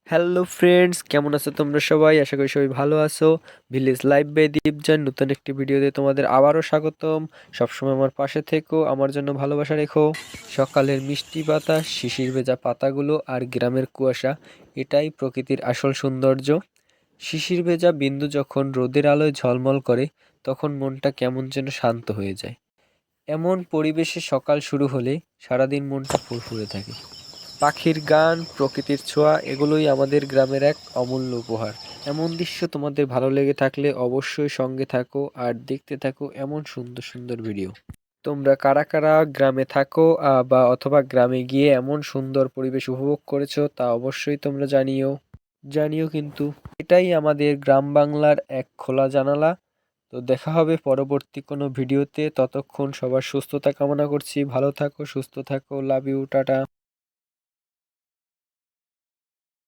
Hello friends, কেমন আছো তোমরা সবাই? আশা করি সবাই ভালো আছো। ভিলেজ লাইফ বাই দীপজান নতুন একটি ভিডিওতে তোমাদের আবারও স্বাগতম। সবসময় আমার পাশে থেকো, আমার জন্য ভালোবাসা রেখো। সকালের মিষ্টি বাতাস, শিশির ভেজা পাতাগুলো আর গ্রামের কুয়াশা, এটাই প্রকৃতির আসল সৌন্দর্য। শিশির ভেজা বিন্দু যখন রোদের আলোয় ঝলমল করে, তখন মনটা কেমন যেন শান্ত হয়ে যায়। এমন পরিবেশে সকাল শুরু হলে সারাদিন মনটা ফুরফুরে থাকে। পাখির গান, প্রকৃতির ছোঁয়া, এগুলোই আমাদের গ্রামের এক অমূল্য উপহার। এমন দৃশ্য তোমাদের ভালো লেগে থাকলে অবশ্যই সঙ্গে থাকো আর দেখতে থাকো এমন সুন্দর সুন্দর ভিডিও। তোমরা কারা কারা গ্রামে থাকো বা অথবা গ্রামে গিয়ে এমন সুন্দর পরিবেশ উপভোগ করেছো তা অবশ্যই তোমরা জানিও। জানিও কিন্তু। এটাই আমাদের গ্রাম বাংলার এক খোলা জানালা। তো দেখা হবে পরবর্তী কোনো ভিডিওতে। ততক্ষণ সবার সুস্থতা কামনা করছি। ভালো থাকো, সুস্থ থাকো। Love you, tata.